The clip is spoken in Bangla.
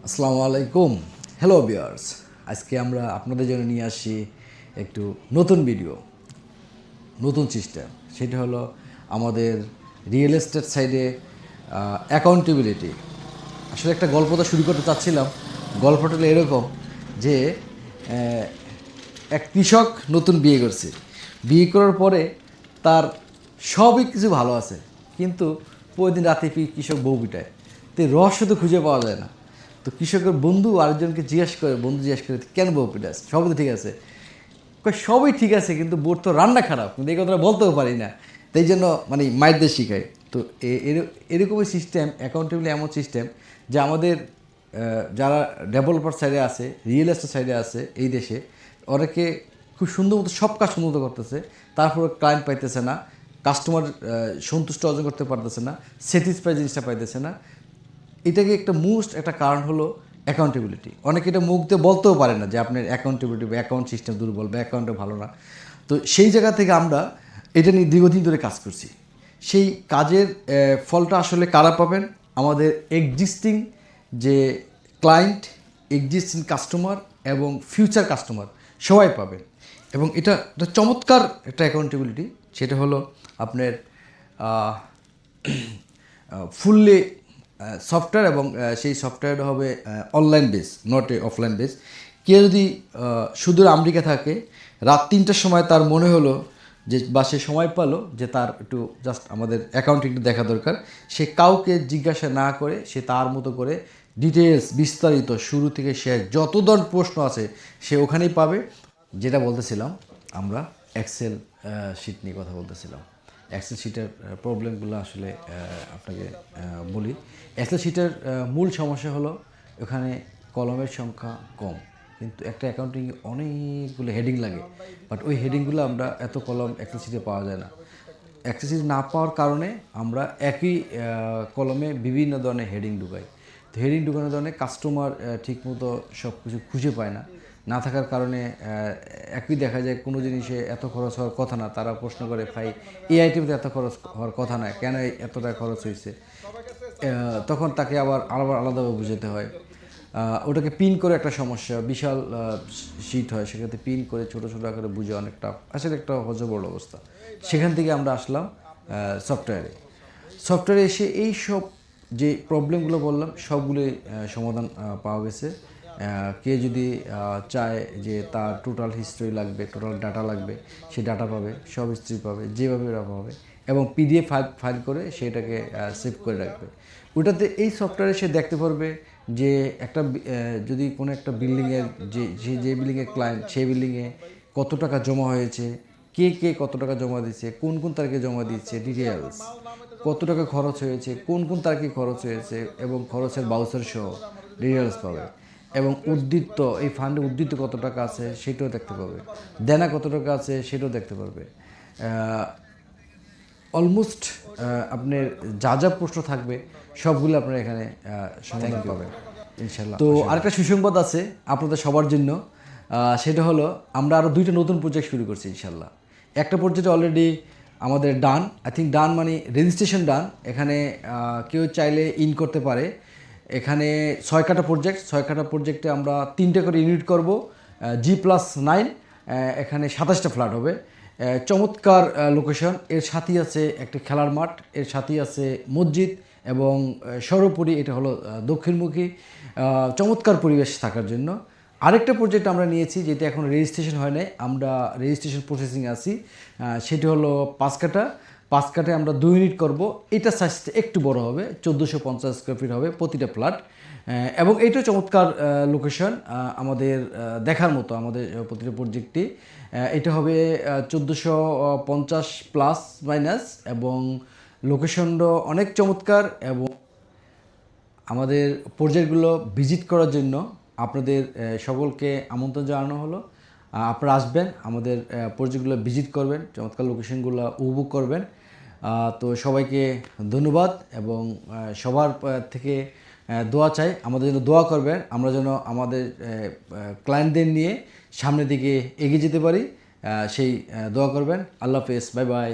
আসসালামু আলাইকুম। হ্যালো ভিউয়ার্স, আজকে আমরা আপনাদের জন্য নিয়ে আসি একটু নতুন ভিডিও, নতুন সিস্টেম। সেটা হলো আমাদের রিয়েল এস্টেট সাইডে অ্যাকাউন্টেবিলিটি। আসলে একটা গল্পটা শুরু করতে চাচ্ছিলাম। গল্পটা হলো এরকম যে এক কৃষক নতুন বিয়ে করছে। বিয়ে করার পরে তার সবই কিছু ভালো আছে, কিন্তু প্রতিদিন রাতে কৃষক বউ পিটায়। তো এই রহস্য তো খুঁজে পাওয়া যায় না। তো কৃষকের বন্ধু আরেকজনকে বন্ধু জিজ্ঞেস করে কেন বউ পিটাস, সবই তো ঠিক আছে। সবই ঠিক আছে, কিন্তু বোর তো রান্না খারাপ, কিন্তু এই কথাটা বলতেও পারি না। তাই জন্য মানে মাইরদের শিখাই। তো এরকমই সিস্টেম অ্যাকাউন্টেবলি, এমন সিস্টেম যে আমাদের যারা ডেভেলপার সাইডে আছে, রিয়েল এস্টেট সাইডে আছে এই দেশে, অনেকে খুব সুন্দর মতো সব কাজ সুন্দর মতো করতেছে, তারপরে ক্লায়েন্ট পাইতেছে না, কাস্টমার সন্তুষ্ট অর্জন করতে পারতেছে না, স্যাটিসফাই জিনিসটা পাইতেছে না। এটাকে একটা কারণ হলো অ্যাকাউন্টেবিলিটি। অনেকে এটা মুখ দিয়ে বলতেও পারে না যে আপনার অ্যাকাউন্টেবিলিটি বা অ্যাকাউন্ট সিস্টেম দুর্বল বা অ্যাকাউন্টে ভালো না। তো সেই জায়গা থেকে আমরা এটা নিয়ে দীর্ঘদিন ধরে কাজ করছি। সেই কাজের ফলটা আসলে কারা পাবেন? আমাদের এক্সিস্টিং যে ক্লায়েন্ট, এক্সিস্টিং কাস্টমার এবং ফিউচার কাস্টমার সবাই পাবেন। এবং এটা চমৎকার একটা অ্যাকাউন্টেবিলিটি। সেটা হলো আপনার ফুললি সফটওয়্যার, এবং সেই সফটওয়্যারটা হবে online base, not a offline base. কেউ যদি সুদূর আমেরিকা থাকে, রাত ৩টার সময় তার মনে হলো যে, বা সে সময় পালো যে তার একটু জাস্ট আমাদের অ্যাকাউন্টিংটা দেখা দরকার, সে কাউকে জিজ্ঞাসা না করে সে তার মতো করে ডিটেলস বিস্তারিত শুরু থেকে শেষ যত ধরনের প্রশ্ন আছে সে ওখানেই পাবে। যেটা বলতেছিলাম, আমরা এক্সেল শিট নিয়ে কথা বলতেছিলাম। এক্সেল শিটের প্রবলেমগুলো আসলে আপনাকে বলি। এক্সেল শিটের মূল সমস্যা হলো ওখানে কলমের সংখ্যা কম, কিন্তু একটা অ্যাকাউন্টিং অনেকগুলো হেডিং লাগে। বাট ওই হেডিংগুলো আমরা এত কলম এক্সেল শিটে পাওয়া যায় না। এক্সেল শিট না পাওয়ার কারণে আমরা একই কলমে বিভিন্ন ধরনের হেডিং ঢুকাই। তো হেডিং ঢুকানোর কারণে কাস্টমার ঠিকমতো সব কিছু খুঁজে পায় না। না থাকার কারণে একই দেখা যায় কোনো জিনিসে এত খরচ হওয়ার কথা না, তারা প্রশ্ন করে ভাই এই আইটেমতে এত খরচ হওয়ার কথা না, কেন এত টাকা খরচ হয়েছে। তখন তাকে আবার আলাদাভাবে বুঝাতে হয়। ওটাকে পিন করে একটা সমস্যা, বিশাল শিট হয়, সেক্ষেত্রে পিন করে ছোটো ছোটো আকারে বুঝে অনেকটা আসলে একটা হজবরল অবস্থা। সেখান থেকে আমরা আসলাম সফটওয়্যারে এসে এই সব যে প্রবলেমগুলো বললাম সবগুলোই সমাধান পাওয়া গেছে। কে যদি চায় যে তার টোটাল হিস্ট্রি লাগবে, টোটাল ডাটা লাগবে, সে ডাটা পাবে, সব হিস্ট্রি পাবে, যেভাবে ওরা পাবে, এবং পিডিএফ ফাইল করে সেটাকে সেভ করে রাখবে। ওটাতে এই সফটওয়্যারে সে দেখতে পারবে যে একটা যদি কোনো একটা বিল্ডিংয়ের যে বিল্ডিংয়ের ক্লায়েন্ট, সেই বিল্ডিংয়ে কত টাকা জমা হয়েছে, কে কে কত টাকা জমা দিচ্ছে, কোন কোন তারিখে জমা দিচ্ছে, ডিটেলস কত টাকা খরচ হয়েছে, কোন কোন তারিখে খরচ হয়েছে, এবং খরচের বাউচার সহ ডিটেলস পাবে। এবং উদ্বৃত্ত, এই ফান্ডে উদ্বৃত্ত কত টাকা আছে সেটাও দেখতে পাবে, দেনা কত টাকা আছে সেটাও দেখতে পারবে। অলমোস্ট আপনার যা যা প্রশ্ন থাকবে সবগুলো আপনারা এখানে সমাধান পাবেন ইনশাল্লাহ। তো আরেকটা সুসংবাদ আছে আপনাদের সবার জন্য, সেটা হলো আমরা আরও 2টা নতুন প্রজেক্ট শুরু করছি ইনশাল্লাহ। একটা প্রজেক্ট অলরেডি আমাদের ডান, আই থিঙ্ক ডান মানে রেজিস্ট্রেশন ডান। এখানে কেউ চাইলে ইন করতে পারে। এখানে 6 কাঠা প্রজেক্ট, 6 কাঠা প্রজেক্টে আমরা 3টে করে ইউনিট করব, G+9। এখানে 27টা ফ্ল্যাট হবে। চমৎকার লোকেশন, এর সাথেই আছে একটা খেলার মাঠ, এর সাথেই আছে মসজিদ, এবং সর্বোপরি এটা হলো দক্ষিণমুখী, চমৎকার পরিবেশ থাকার জন্য। আরেকটা প্রজেক্ট আমরা নিয়েছি যেটা এখন রেজিস্ট্রেশন হয় নাই, আমরা রেজিস্ট্রেশন প্রসেসিং আছি। সেটা হলো 5 কাঠা। 5 কাঠায় আমরা 2 ইউনিট করব। এটা সাইজটা একটু বড় হবে, 1450 স্কোয়ার ফিট হবে প্রতিটা ফ্ল্যাট। এবং এইটা চমৎকার লোকেশন, আমাদের দেখার মতো আমাদের প্রতিটা প্রজেক্টটি। এটা হবে 1450 প্লাস মাইনাস, এবং লোকেশনটা অনেক চমৎকার। এবং আমাদের প্রজেক্টগুলো ভিজিট করার জন্য আপনাদের সকলকে আমন্ত্রণ জানানো হলো। আপনারা আসবেন, আমাদের প্রজেক্টগুলো ভিজিট করবেন, চমৎকার লোকেশনগুলো উপভোগ করবেন। তো সবাইকে ধন্যবাদ, এবং সবার থেকে দোয়া চাই, আমাদের জন্য দোয়া করবেন, আমরা যেন আমাদের ক্লায়েন্টদের নিয়ে সামনের দিকে এগিয়ে যেতে পারি, সেই দোয়া করবেন। আল্লাহ হাফেজ, বাই বাই।